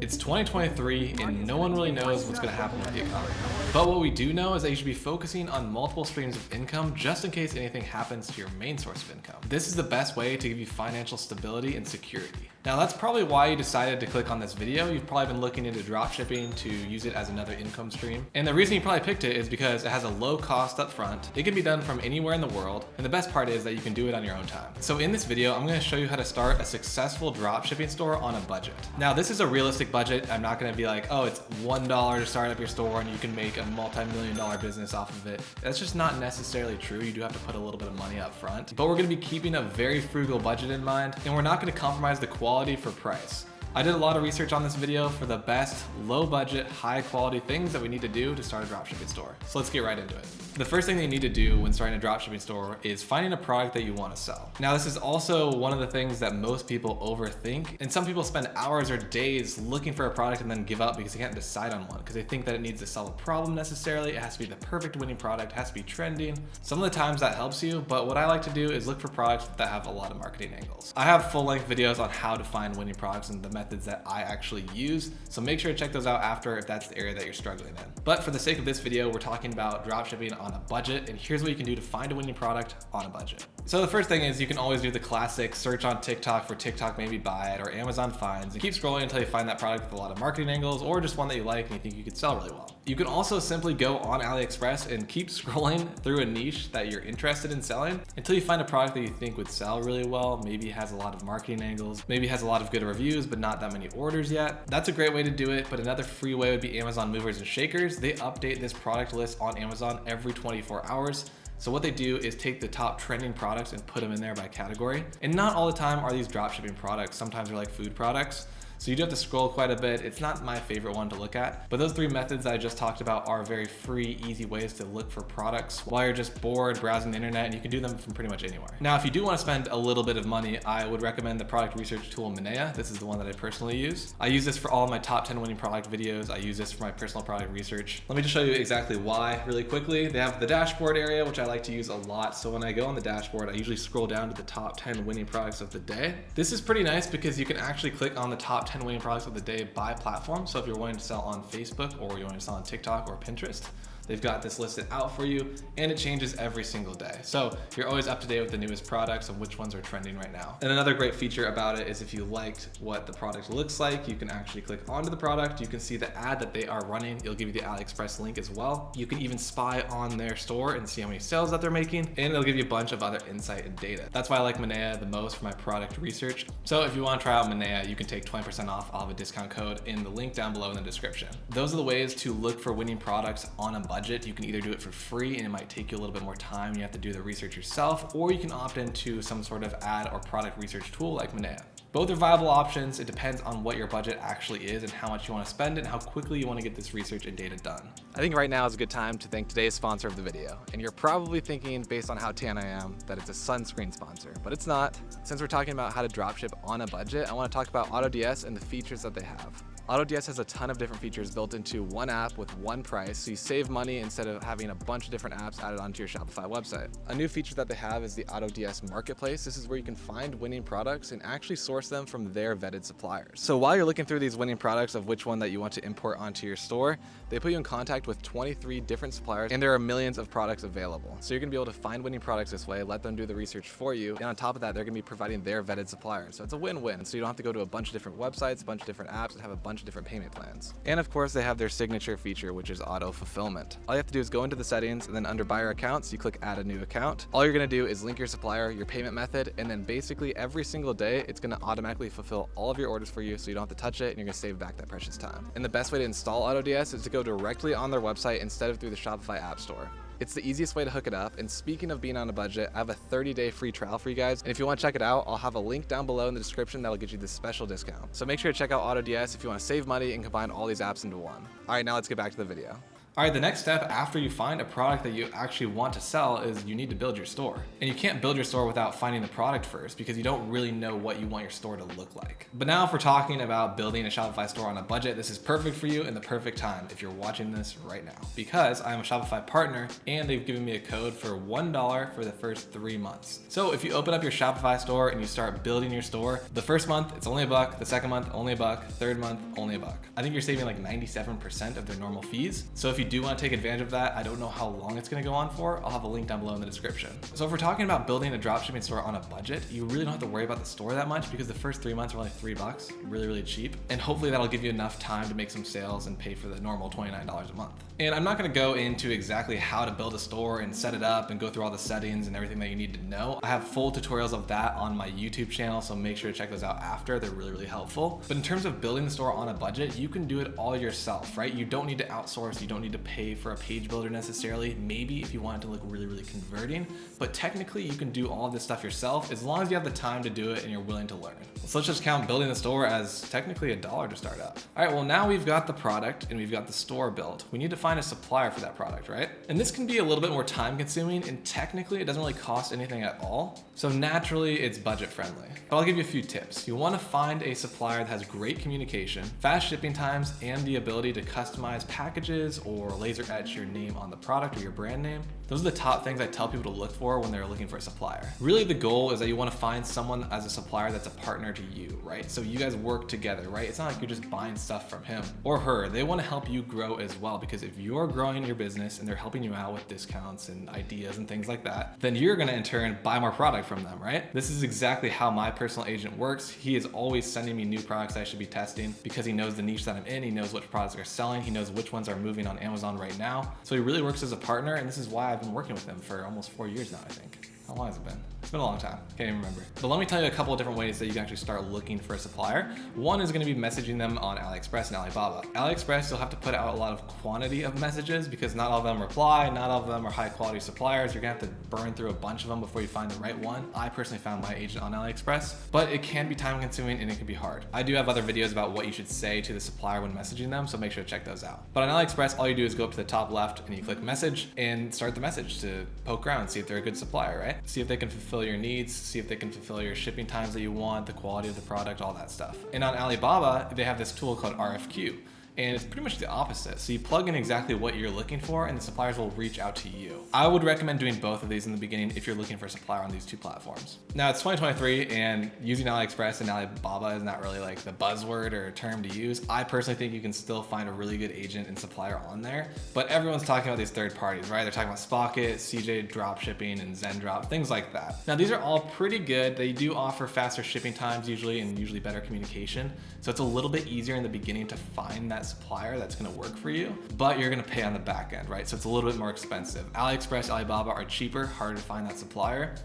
It's 2023 and no one really knows what's going to happen with the economy. But what we do know is that you should be focusing on multiple streams of income just in case anything happens to your main source of income. This is the best way to give you financial stability and security. Now that's probably why you decided to click on this video. You've probably been looking into dropshipping to use it as another income stream. And the reason you probably picked it is because it has a low cost up front. It can be done from anywhere in the world. And the best part is that you can do it on your own time. So in this video, I'm going to show you how to start a successful dropshipping store on a budget. Now this is a realistic budget. I'm not going to be like, oh, it's $1 to start up your store and you can make a multi-million-dollar business off of it. That's just not necessarily true. You do have to put a little bit of money up front, but we're going to be keeping a very frugal budget in mind, and we're not going to compromise the quality for price. I did a lot of research on this video for the best low budget, high quality things that we need to do to start a dropshipping store. So let's get right into it. The first thing that you need to do when starting a dropshipping store is finding a product that you want to sell. Now, this is also one of the things that most people overthink, and some people spend hours or days looking for a product and then give up because they can't decide on one because they think that it needs to solve a problem necessarily. It has to be the perfect winning product, it has to be trending. Some of the times that helps you, but what I like to do is look for products that have a lot of marketing angles. I have full-length videos on how to find winning products and the methods that I actually use, so make sure to check those out after if that's the area that you're struggling in. But for the sake of this video, we're talking about dropshipping on a budget, and here's what you can do to find a winning product on a budget. So the first thing is you can always do the classic search on TikTok for TikTok maybe buy it or Amazon finds, and keep scrolling until you find that product with a lot of marketing angles or just one that you like and you think you could sell really well. You can also simply go on AliExpress and keep scrolling through a niche that you're interested in selling until you find a product that you think would sell really well, maybe has a lot of marketing angles, maybe has a lot of good reviews but not that many orders yet. That's a great way to do it, but another free way would be Amazon Movers and Shakers. They update this product list on Amazon every 24 hours. So what they do is take the top trending products and put them in there by category. And not all the time are these dropshipping products. Sometimes they're like food products. So you do have to scroll quite a bit. It's not my favorite one to look at, but those three methods that I just talked about are very free, easy ways to look for products while you're just bored browsing the internet, and you can do them from pretty much anywhere. Now, if you do want to spend a little bit of money, I would recommend the product research tool Mentorship. This is the one that I personally use. I use this for all of my top 10 winning product videos. I use this for my personal product research. Let me just show you exactly why really quickly. They have the dashboard area, which I like to use a lot. So when I go on the dashboard, I usually scroll down to the top 10 winning products of the day. This is pretty nice because you can actually click on the top 10 winning products of the day by platform. So if you're wanting to sell on Facebook or you want to sell on TikTok or Pinterest, they've got this listed out for you, and it changes every single day. So you're always up to date with the newest products and which ones are trending right now. And another great feature about it is if you liked what the product looks like, you can actually click onto the product. You can see the ad that they are running. It'll give you the AliExpress link as well. You can even spy on their store and see how many sales that they're making, and it'll give you a bunch of other insight and data. That's why I like Mentorship the most for my product research. So if you want to try out Mentorship, you can take 20% off. I'll have a discount code in the link down below in the description. Those are the ways to look for winning products on a budget. You can either do it for free and it might take you a little bit more time. You have to do the research yourself, or you can opt into some sort of ad or product research tool like Mentorship. Both are viable options. It depends on what your budget actually is and how much you want to spend and how quickly you want to get this research and data done. I think right now is a good time to thank today's sponsor of the video. And you're probably thinking, based on how tan I am, that it's a sunscreen sponsor, but it's not. Since we're talking about how to dropship on a budget, I want to talk about AutoDS and the features that they have. AutoDS has a ton of different features built into one app with one price, so you save money instead of having a bunch of different apps added onto your Shopify website. A new feature that they have is the AutoDS Marketplace. This is where you can find winning products and actually source them from their vetted suppliers. So while you're looking through these winning products of which one that you want to import onto your store, they put you in contact with 23 different suppliers, and there are millions of products available. So you're gonna be able to find winning products this way, let them do the research for you, and on top of that, they're gonna be providing their vetted suppliers. So it's a win-win. So you don't have to go to a bunch of different websites, a bunch of different apps, and have a bunch of different payment plans. And of course, they have their signature feature, which is auto fulfillment. All you have to do is go into the settings, and then under buyer accounts, you click add a new account. All you're gonna do is link your supplier, your payment method, and then basically every single day, it's gonna automatically fulfill all of your orders for you, so you don't have to touch it, and you're gonna save back that precious time. And the best way to install AutoDS is to go directly on their website instead of through the Shopify App Store. It's the easiest way to hook it up. And speaking of being on a budget, I have a 30-day free trial for you guys. And if you want to check it out, I'll have a link down below in the description that'll get you this special discount. So make sure to check out AutoDS if you want to save money and combine all these apps into one. All right, now let's get back to the video. All right, the next step after you find a product that you actually want to sell is you need to build your store. And you can't build your store without finding the product first because you don't really know what you want your store to look like. But now if we're talking about building a Shopify store on a budget, this is perfect for you and the perfect time if you're watching this right now, because I'm a Shopify partner and they've given me a code for $1 for the first 3 months. So if you open up your Shopify store and you start building your store, the first month it's only $1, the second month only $1, third month only $1. I think you're saving like 97% of their normal fees. So if you do want to take advantage of that, I don't know how long it's going to go on for. I'll have a link down below in the description. So if we're talking about building a dropshipping store on a budget, you really don't have to worry about the store that much because the first 3 months are only $3, really, really cheap. And hopefully that'll give you enough time to make some sales and pay for the normal $29 a month. And I'm not going to go into exactly how to build a store and set it up and go through all the settings and everything that you need to know. I have full tutorials of that on my YouTube channel, so make sure to check those out after. They're really, really helpful. But in terms of building the store on a budget, you can do it all yourself, right? You don't need to outsource. You don't need to pay for a page builder necessarily. Maybe if you want it to look really, really converting, but technically you can do all of this stuff yourself as long as you have the time to do it and you're willing to learn. So let's just count building the store as technically $1 to start up. All right, well now we've got the product and we've got the store built. We need to find a supplier for that product, right? And this can be a little bit more time consuming and technically it doesn't really cost anything at all. So naturally it's budget friendly. But I'll give you a few tips. You want to find a supplier that has great communication, fast shipping times, and the ability to customize packages or laser etch your name on the product or your brand name. Those are the top things I tell people to look for when they're looking for a supplier. Really the goal is that you want to find someone as a supplier that's a partner to you, right? So you guys work together, right? It's not like you're just buying stuff from him or her. They want to help you grow as well, because if you're growing your business and they're helping you out with discounts and ideas and things like that, then you're going to in turn buy more product from them, right? This is exactly how my personal agent works. He is always sending me new products I should be testing because he knows the niche that I'm in. He knows which products are selling. He knows which ones are moving on Amazon right now. So he really works as a partner, and this is why I've been working with him for almost 4 years now, I think. How long has it been? It's been a long time. Can't even remember. But let me tell you a couple of different ways that you can actually start looking for a supplier. One is going to be messaging them on AliExpress and Alibaba. AliExpress, you'll have to put out a lot of quantity of messages because not all of them reply, not all of them are high quality suppliers. You're going to have to burn through a bunch of them before you find the right one. I personally found my agent on AliExpress, but it can be time consuming and it can be hard. I do have other videos about what you should say to the supplier when messaging them, so make sure to check those out. But on AliExpress, all you do is go up to the top left and you click message and start the message to poke around, see if they're a good supplier, right? See if they can fulfill your needs, see if they can fulfill your shipping times that you want, the quality of the product, all that stuff. And on Alibaba, they have this tool called RFQ. And it's pretty much the opposite. So you plug in exactly what you're looking for and the suppliers will reach out to you. I would recommend doing both of these in the beginning if you're looking for a supplier on these two platforms. Now it's 2023 and using AliExpress and Alibaba is not really like the buzzword or term to use. I personally think you can still find a really good agent and supplier on there, but everyone's talking about these third parties, right? They're talking about Spocket, CJ Dropshipping, and Zendrop, things like that. Now these are all pretty good. They do offer faster shipping times usually and usually better communication. So it's a little bit easier in the beginning to find that supplier that's going to work for you, but you're going to pay on the back end, right? So it's a little bit more expensive. AliExpress, Alibaba are cheaper, harder to find that supplier.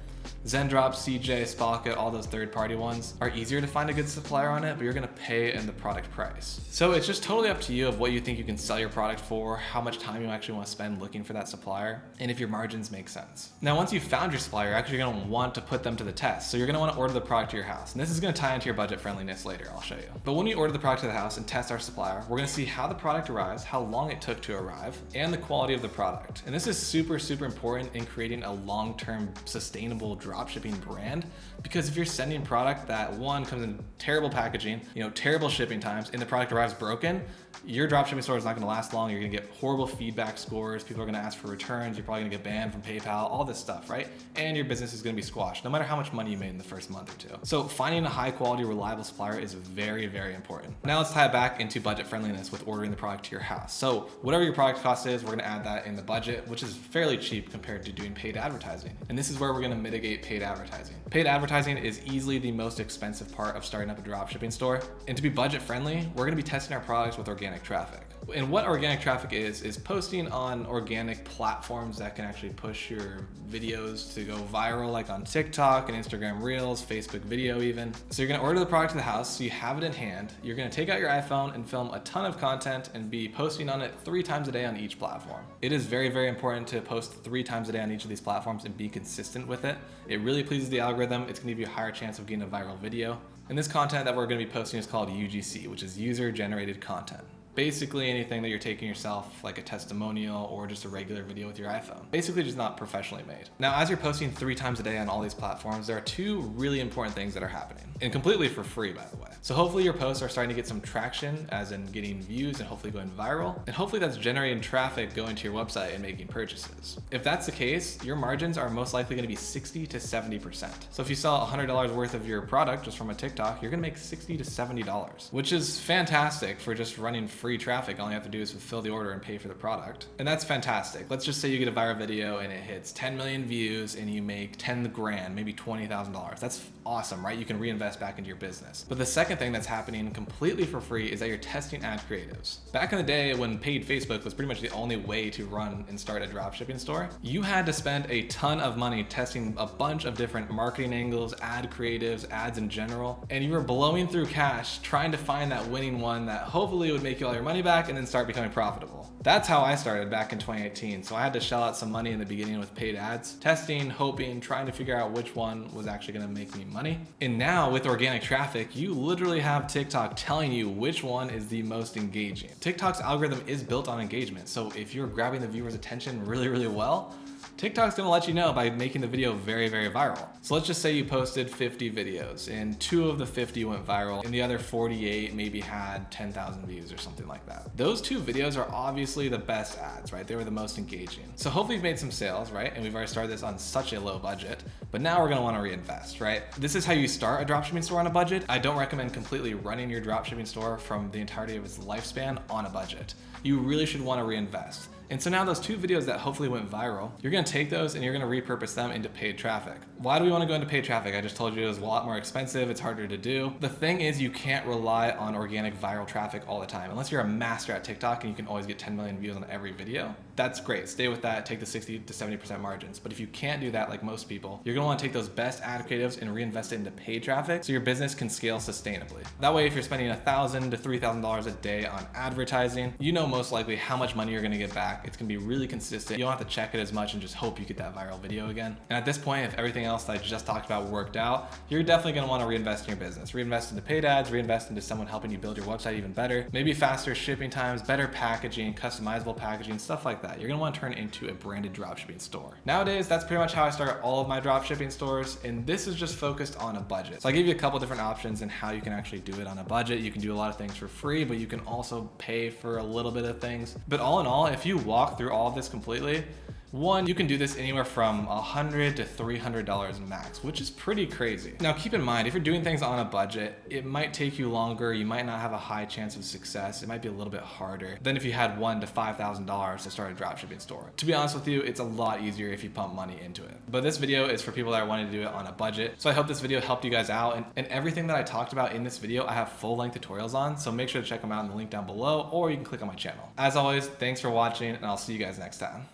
Zendrop, CJ, Spocket, all those third-party ones are easier to find a good supplier on it, but you're gonna pay in the product price. So it's just totally up to you of what you think you can sell your product for, how much time you actually want to spend looking for that supplier, and if your margins make sense. Now, once you've found your supplier, you're actually gonna want to put them to the test. So you're gonna want to order the product to your house. And this is gonna tie into your budget friendliness later, I'll show you. But when we order the product to the house and test our supplier, we're gonna see how the product arrives, how long it took to arrive, and the quality of the product. And this is super, super important in creating a long-term sustainable dropshipping brand, because if you're sending product that one comes in terrible packaging, terrible shipping times, and the product arrives broken, your dropshipping store is not going to last long. You're going to get horrible feedback scores. People are going to ask for returns. You're probably going to get banned from PayPal, all this stuff, right? And your business is going to be squashed, no matter how much money you made in the first month or two. So finding a high quality, reliable supplier is very, very important. Now let's tie it back into budget friendliness with ordering the product to your house. So whatever your product cost is, we're going to add that in the budget, which is fairly cheap compared to doing paid advertising. And this is where we're going to mitigate paid advertising. Paid advertising is easily the most expensive part of starting up a dropshipping store. And to be budget friendly, we're going to be testing our products with organic traffic. And what organic traffic is posting on organic platforms that can actually push your videos to go viral, like on TikTok and Instagram Reels, Facebook video even. So you're gonna order the product to the house, so you have it in hand. You're gonna take out your iPhone and film a ton of content and be posting on it 3 times a day on each platform. It is very, very important to post 3 times a day on each of these platforms and be consistent with it. It really pleases the algorithm. It's gonna give you a higher chance of getting a viral video. And this content that we're gonna be posting is called UGC, which is user generated content. Basically anything that you're taking yourself, like a testimonial or just a regular video with your iPhone. Basically just not professionally made. Now, as you're posting 3 times a day on all these platforms, there are 2 really important things that are happening, and completely for free, by the way. So hopefully your posts are starting to get some traction, as in getting views and hopefully going viral. And hopefully that's generating traffic going to your website and making purchases. If that's the case, your margins are most likely gonna be 60 to 70%. So if you sell $100 worth of your product just from a TikTok, you're gonna make $60 to $70, which is fantastic for just running free traffic. All you have to do is fulfill the order and pay for the product. And that's fantastic. Let's just say you get a viral video and it hits 10 million views and you make 10 grand, maybe $20,000. That's awesome, right? You can reinvest back into your business. But the second thing that's happening completely for free is that you're testing ad creatives. Back in the day when paid Facebook was pretty much the only way to run and start a dropshipping store, you had to spend a ton of money testing a bunch of different marketing angles, ad creatives, ads in general, and you were blowing through cash trying to find that winning one that hopefully would make you all your money back and then start becoming profitable. That's how I started back in 2018. So I had to shell out some money in the beginning with paid ads, testing, hoping, trying to figure out which one was actually gonna make me money. And now with organic traffic, you literally have TikTok telling you which one is the most engaging. TikTok's algorithm is built on engagement. So if you're grabbing the viewer's attention really, really well, TikTok's gonna let you know by making the video very, very viral. So let's just say you posted 50 videos and 2 of the 50 went viral and the other 48 maybe had 10,000 views or something like that. Those 2 videos are obviously the best ads, right? They were the most engaging. So hopefully you've made some sales, right? And we've already started this on such a low budget, but now we're gonna wanna reinvest, right? This is how you start a dropshipping store on a budget. I don't recommend completely running your dropshipping store from the entirety of its lifespan on a budget. You really should wanna reinvest. And so now those 2 videos that hopefully went viral, you're gonna take those and you're gonna repurpose them into paid traffic. Why do we wanna go into paid traffic? I just told you it was a lot more expensive, it's harder to do. The thing is you can't rely on organic viral traffic all the time. Unless you're a master at TikTok and you can always get 10 million views on every video, that's great. Stay with that, take the 60 to 70% margins. But if you can't do that like most people, you're gonna wanna take those best ad creatives and reinvest it into paid traffic so your business can scale sustainably. That way, if you're spending $1,000 to $3,000 a day on advertising, you know most likely how much money you're gonna get back. It's gonna be really consistent. You don't have to check it as much and just hope you get that viral video again. And at this point, if everything else that I just talked about worked out, you're definitely gonna wanna reinvest in your business. Reinvest into paid ads, reinvest into someone helping you build your website even better, maybe faster shipping times, better packaging, customizable packaging, stuff like that. You're gonna wanna turn it into a branded dropshipping store. Nowadays, that's pretty much how I start all of my dropshipping stores, and this is just focused on a budget. So I gave you a couple different options in how you can actually do it on a budget. You can do a lot of things for free, but you can also pay for a little bit of things. But all in all, if you walk through all of this completely, one, you can do this anywhere from $100 to $300 max, which is pretty crazy. Now keep in mind, if you're doing things on a budget, it might take you longer, you might not have a high chance of success, it might be a little bit harder than if you had $1,000 to $5,000 to start a dropshipping store. To be honest with you, it's a lot easier if you pump money into it. But this video is for people that are wanting to do it on a budget. So I hope this video helped you guys out, and everything that I talked about in this video, I have full-length tutorials on, so make sure to check them out in the link down below, or you can click on my channel. As always, thanks for watching, and I'll see you guys next time.